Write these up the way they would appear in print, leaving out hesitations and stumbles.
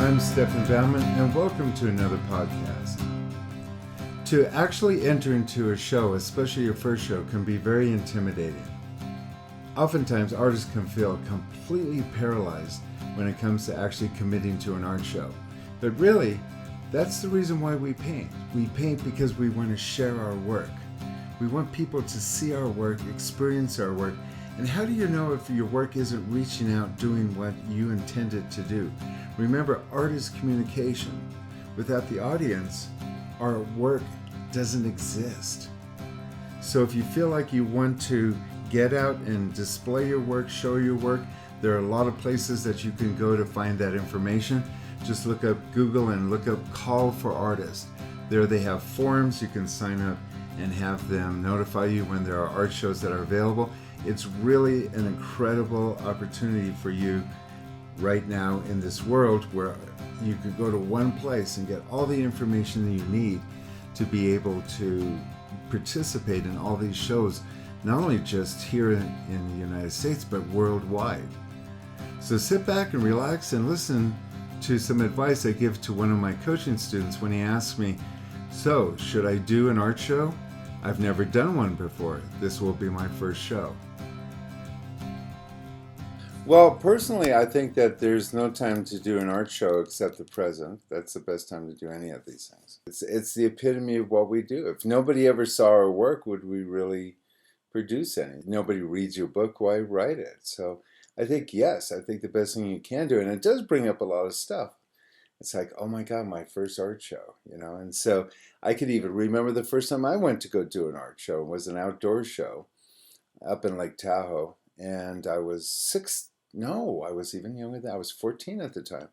I'm Stefan Baumann, and welcome to another podcast. To actually enter into a show, especially your first show, can be very intimidating. Oftentimes, artists can feel completely paralyzed when it comes to actually committing to an art show. But really, that's the reason why we paint. We paint because we want to share our work. We want people to see our work, experience our work. And how do you know if your work isn't reaching out, doing what you intended to do? Remember, art is communication. Without the audience, our work doesn't exist. So if you feel like you want to get out and display your work, show your work, there are a lot of places that you can go to find that information. Just look up Google and look up Call for Artists. There they have forums. You can sign up and have them notify you when there are art shows that are available. It's really an incredible opportunity for you right now in this world where you could go to one place and get all the information that you need to be able to participate in all these shows, not only just here in the United States, but worldwide. So sit back and relax and listen to some advice I give to one of my coaching students when he asks me, so should I do an art show? I've never done one before. This will be my first show. Well, personally, I think that there's no time to do an art show except the present. That's the best time to do any of these things. It's the epitome of what we do. If nobody ever saw our work, would we really produce any? Nobody reads your book, why write it? So I think, yes, I think the best thing you can do, and it does bring up a lot of stuff. It's like, oh my God, my first art show, And so I could even remember the first time I went to go do an art show. It was an outdoor show up in Lake Tahoe. And I was I was even younger than that. I was 14 at the time.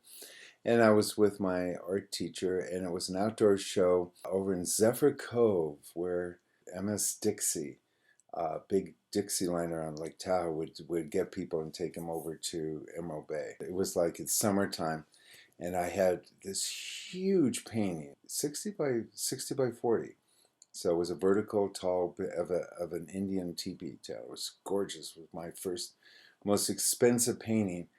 And I was with my art teacher, and it was an outdoor show over in Zephyr Cove where MS Dixie, big Dixie liner on Lake Tahoe, would get people and take them over to Emerald Bay. It was like it's summertime. And I had this huge painting, 60 by 40. So it was a vertical, tall of an Indian teepee tail. It was gorgeous. It was my first, most expensive painting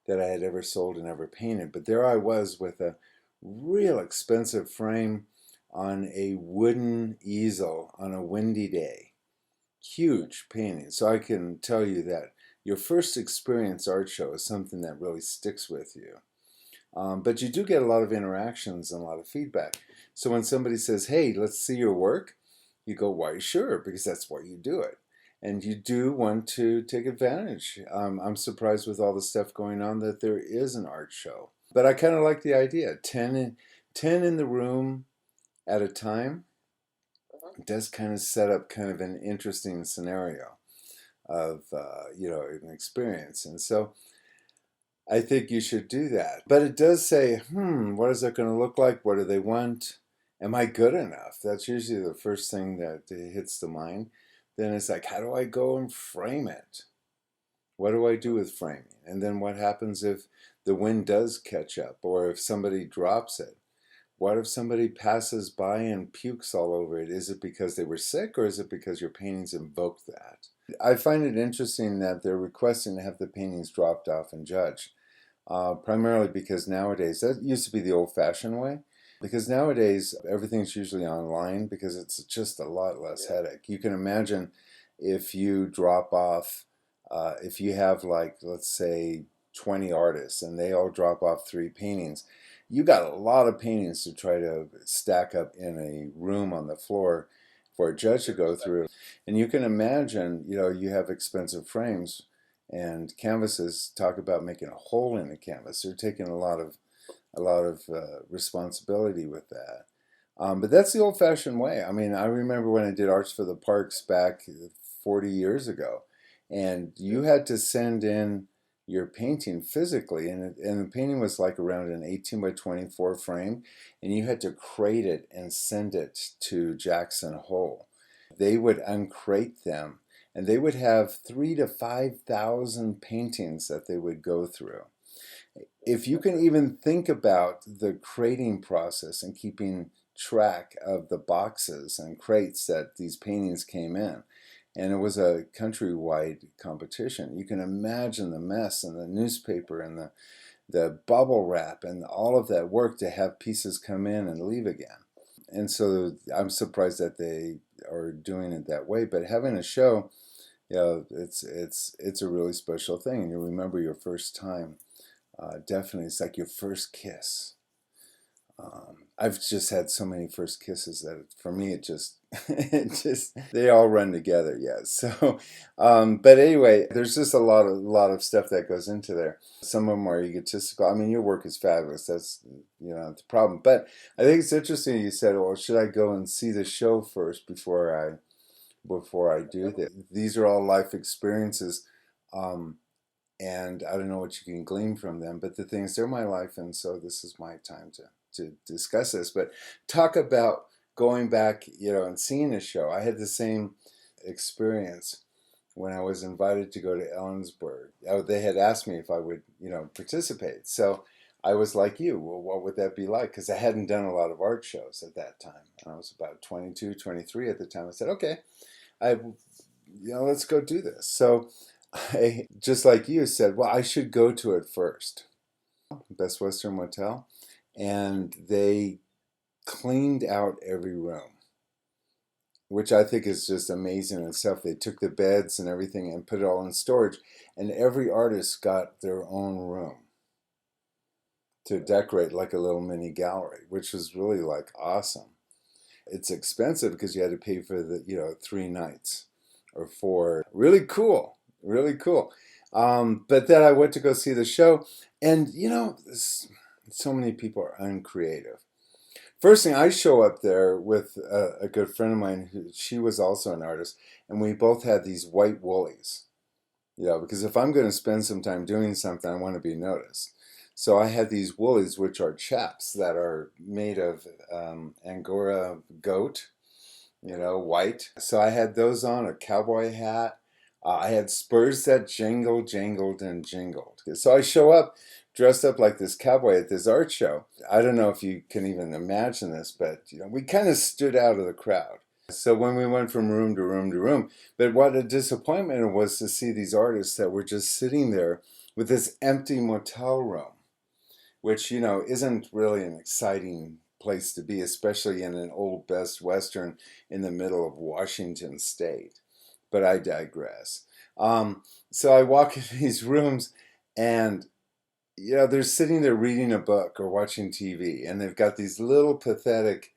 that I had ever sold and ever painted. But there I was with a real expensive frame on a wooden easel on a windy day. Huge painting. So I can tell you that your first experience art show is something that really sticks with you. But you do get a lot of interactions and a lot of feedback. So when somebody says, hey, let's see your work, you go, why, sure, because that's why you do it. And you do want to take advantage. I'm surprised with all the stuff going on that there is an art show. But I kind of like the idea. 10 in the room at a time. It does kind of set up kind of an interesting scenario of, an experience. And so I think you should do that. But it does say, what is that going to look like? What do they want? Am I good enough? That's usually the first thing that hits the mind. Then it's like, how do I go and frame it? What do I do with framing? And then what happens if the wind does catch up, or if somebody drops it? What if somebody passes by and pukes all over it? Is it because they were sick, or is it because your paintings invoke that? I find it interesting that they're requesting to have the paintings dropped off and judged, primarily because nowadays, that used to be the old-fashioned way, because nowadays everything's usually online because it's just a lot less headache. You can imagine if you drop off, if you have like, let's say 20 artists and they all drop off 3 paintings, you got a lot of paintings to try to stack up in a room on the floor for a judge to go through. And you can imagine, you have expensive frames and canvases. Talk about making a hole in the canvas. They're taking a lot of responsibility with that. But that's the old-fashioned way. I mean, I remember when I did Arts for the Parks back 40 years ago, and you had to send in your painting physically, and the painting was like around an 18 by 24 frame, and you had to crate it and send it to Jackson Hole. They would uncrate them, and they would have 3,000 to 5,000 paintings that they would go through. If you can even think about the crating process and keeping track of the boxes and crates that these paintings came in, and it was a countrywide competition, you can imagine the mess and the newspaper and the bubble wrap and all of that work to have pieces come in and leave again. And so I'm surprised that they are doing it that way. But having a show, it's a really special thing, and you remember your first time. Definitely, it's like your first kiss. I've just had so many first kisses that for me it just they all run together. Yeah. So, but anyway, there's just a lot of stuff that goes into there. Some of them are egotistical. I mean, your work is fabulous. That's the problem. But I think it's interesting. You said, "Well, should I go and see the show first before I do this?" These are all life experiences. And I don't know what you can glean from them, but the thing is, they're my life, and so this is my time to discuss this. But talk about going back, and seeing a show. I had the same experience when I was invited to go to Ellensburg. They had asked me if I would, participate. So I was like you, well, what would that be like? Because I hadn't done a lot of art shows at that time. I was about 22, 23 at the time. I said, okay, let's go do this. So I, just like you, said, well, I should go to it first. Best Western Motel. And they cleaned out every room, which I think is just amazing in itself. They took the beds and everything and put it all in storage. And every artist got their own room to decorate like a little mini gallery, which was really like awesome. It's expensive because you had to pay for the, 3 nights or 4. Really cool. Really cool. But then I went to go see the show, and so many people are uncreative. First thing, I show up there with a good friend of mine she was also an artist, and we both had these white woolies. Because if I'm going to spend some time doing something, I want to be noticed. So I had these woolies, which are chaps that are made of Angora goat, white. So I had those on, a cowboy hat. I had spurs that jingled, jingled, and jingled. So I show up dressed up like this cowboy at this art show. I don't know if you can even imagine this, but we kind of stood out of the crowd. So when we went from room to room to room, but what a disappointment it was to see these artists that were just sitting there with this empty motel room, which, isn't really an exciting place to be, especially in an old Best Western in the middle of Washington State. But I digress. So I walk in these rooms, and they're sitting there reading a book or watching TV, and they've got these little pathetic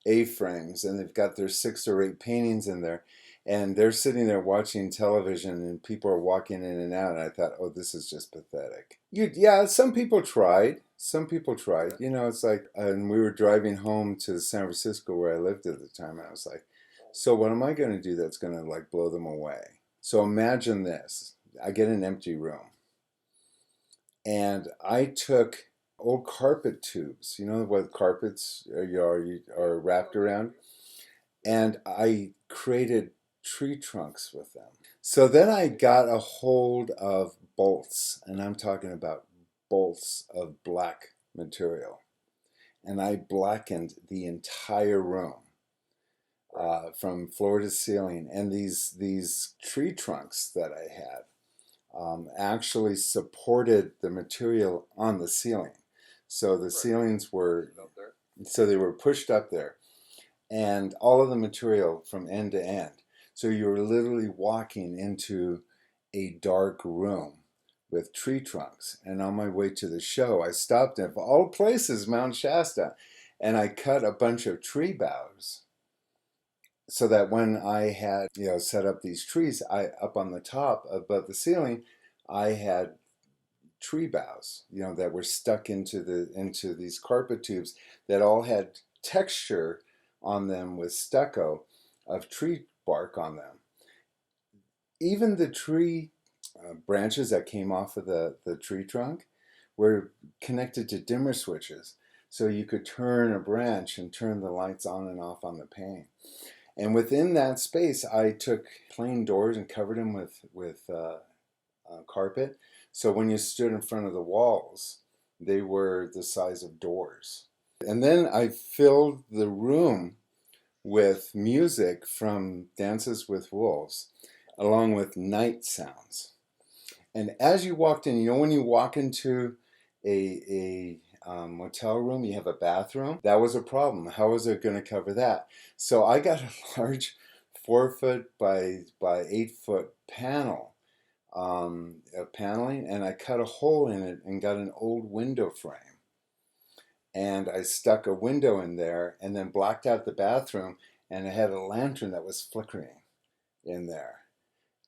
A-frames, and they've got their 6 or 8 paintings in there, and they're sitting there watching television, and people are walking in and out, and I thought, oh, this is just pathetic. Some people tried. Some people tried. It's like, and we were driving home to San Francisco where I lived at the time, and I was like, so what am I going to do that's going to like blow them away? So imagine this. I get an empty room, and I took old carpet tubes, what carpets are wrapped around, and I created tree trunks with them. So then I got a hold of bolts, and I'm talking about bolts of black material, and I blackened the entire room. From floor to ceiling, and these tree trunks that I had actually supported the material on the ceiling. So the ceilings were, so they were pushed up there, and all of the material from end to end. So you were literally walking into a dark room with tree trunks. And on my way to the show, I stopped at, of all places, Mount Shasta, and I cut a bunch of tree boughs, so that when I had set up these trees, I up on the top above the ceiling, I had tree boughs that were stuck into these carpet tubes that all had texture on them with stucco of tree bark on them. Even the tree branches that came off of the tree trunk were connected to dimmer switches, so you could turn a branch and turn the lights on and off on the pane. And within that space, I took plain doors and covered them with carpet. So when you stood in front of the walls, they were the size of doors. And then I filled the room with music from Dances with Wolves, along with night sounds. And as you walked in, when you walk into a motel room, you have a bathroom. That was a problem. How was it going to cover that? So I got a large 4 foot by 8 foot panel of paneling, and I cut a hole in it and got an old window frame. And I stuck a window in there and then blacked out the bathroom, and I had a lantern that was flickering in there.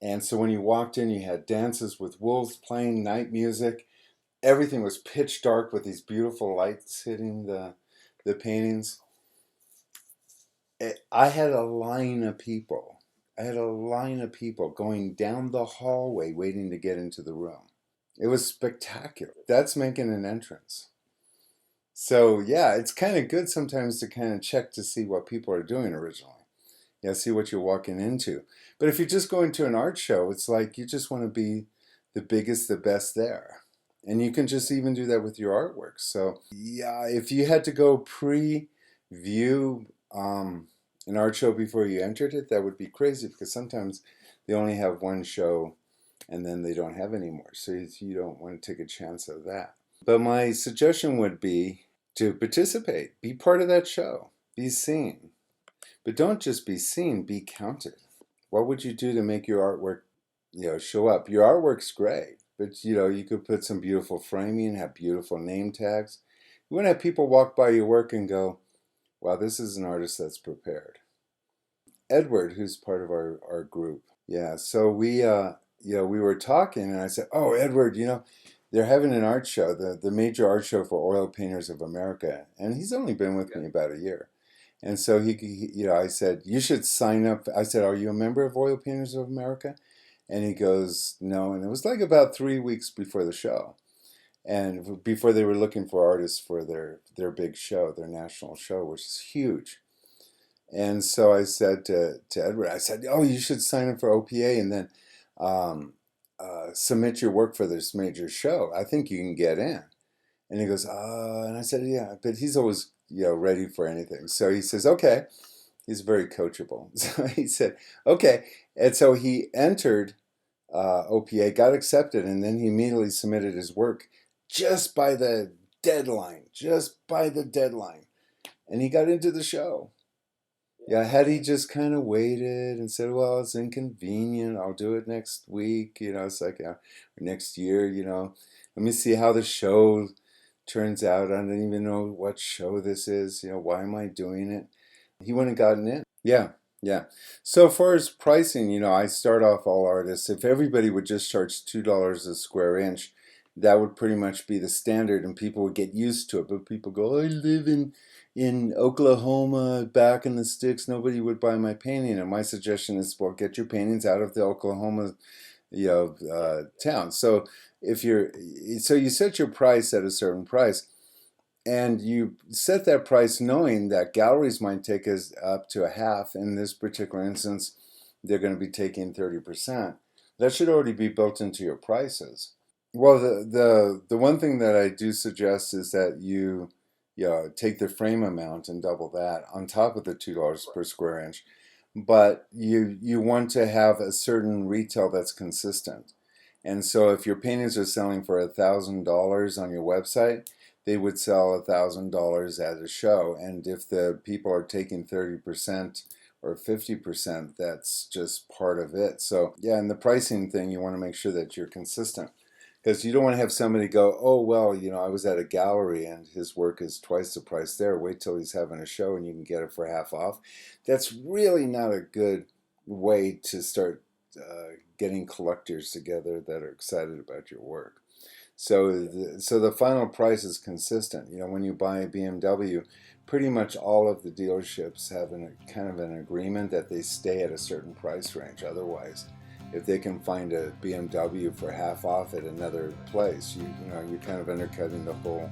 And so when you walked in, you had dances with wolves playing, night music. Everything was pitch dark with these beautiful lights hitting the paintings. I had a line of people. I had a line of people going down the hallway waiting to get into the room. It was spectacular. That's making an entrance. So yeah, it's kind of good sometimes to kind of check to see what people are doing originally. Yeah, see what you're walking into. But if you're just going to an art show, it's like you just want to be the biggest, the best there. And you can just even do that with your artwork. So yeah, if you had to go pre-view an art show before you entered it, that would be crazy because sometimes they only have one show and then they don't have any more. So you don't want to take a chance of that. But my suggestion would be to participate, be part of that show, be seen. But don't just be seen, be counted. What would you do to make your artwork, show up? Your artwork's great, but you could put some beautiful framing, have beautiful name tags. You want to have people walk by your work and go, wow, this is an artist that's prepared. Edward, who's part of our group. Yeah, so we were talking and I said, oh, Edward, they're having an art show, the major art show for oil painters of America. And he's only been with me about a year. And so I said, you should sign up. I said, are you a member of Oil Painters of America? And he goes, no. And it was like about 3 weeks before the show. And before they were looking for artists for their big show, their national show, which is huge. And so I said to Edward, I said, oh, you should sign up for OPA and then submit your work for this major show. I think you can get in. And he goes, and I said, yeah, but he's always, ready for anything. So he says, okay. He's very coachable. So he said, okay. And so he entered OPA, got accepted, and then he immediately submitted his work just by the deadline. And he got into the show. Yeah, had he just kind of waited and said, well, it's inconvenient, I'll do it next week, it's like, next year, let me see how the show turns out. I don't even know what show this is, why am I doing it? He wouldn't have gotten in. Yeah. So as far as pricing, I start off all artists. If everybody would just charge $2 a square inch, that would pretty much be the standard and people would get used to it. But people go, I live in Oklahoma, back in the sticks, nobody would buy my painting. And my suggestion is, well, get your paintings out of the Oklahoma, town. So you set your price at a certain price, and you set that price knowing that galleries might take us up to a half. In this particular instance, they're going to be taking 30%. That should already be built into your prices. Well, the one thing that I do suggest is that you take the frame amount and double that on top of the $2 per square inch. But you want to have a certain retail that's consistent. And so if your paintings are selling for $1,000 on your website, they would sell $1,000 at a show. And if the people are taking 30% or 50%, that's just part of it. So yeah, and the pricing thing, you want to make sure that you're consistent. Because you don't want to have somebody go, oh, well, I was at a gallery and his work is twice the price there. Wait till he's having a show and you can get it for half off. That's really not a good way to start getting collectors together that are excited about your work. So the final price is consistent. When you buy a BMW, pretty much all of the dealerships have kind of an agreement that they stay at a certain price range. Otherwise, if they can find a BMW for half off at another place, you're kind of undercutting the whole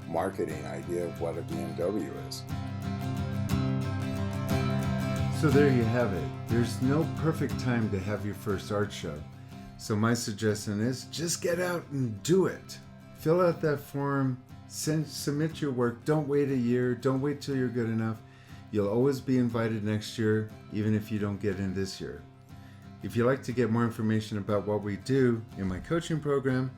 marketing idea of what a BMW is. So there you have it. There's no perfect time to have your first art show. So my suggestion is just get out and do it. Fill out that form, submit your work. Don't wait a year. Don't wait till you're good enough. You'll always be invited next year, even if you don't get in this year. If you'd like to get more information about what we do in my coaching program,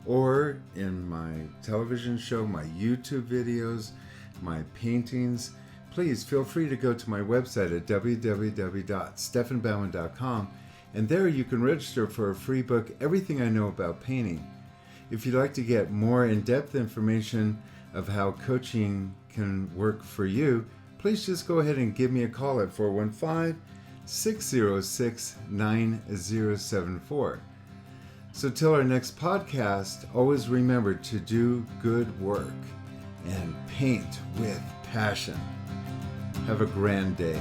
or in my television show, my YouTube videos, my paintings, please feel free to go to my website at www.stefanbaumann.com, and there you can register for a free book, Everything I Know About Painting. If you'd like to get more in-depth information of how coaching can work for you, please just go ahead and give me a call at 415-606-9074. So till our next podcast, always remember to do good work and paint with passion. Have a grand day.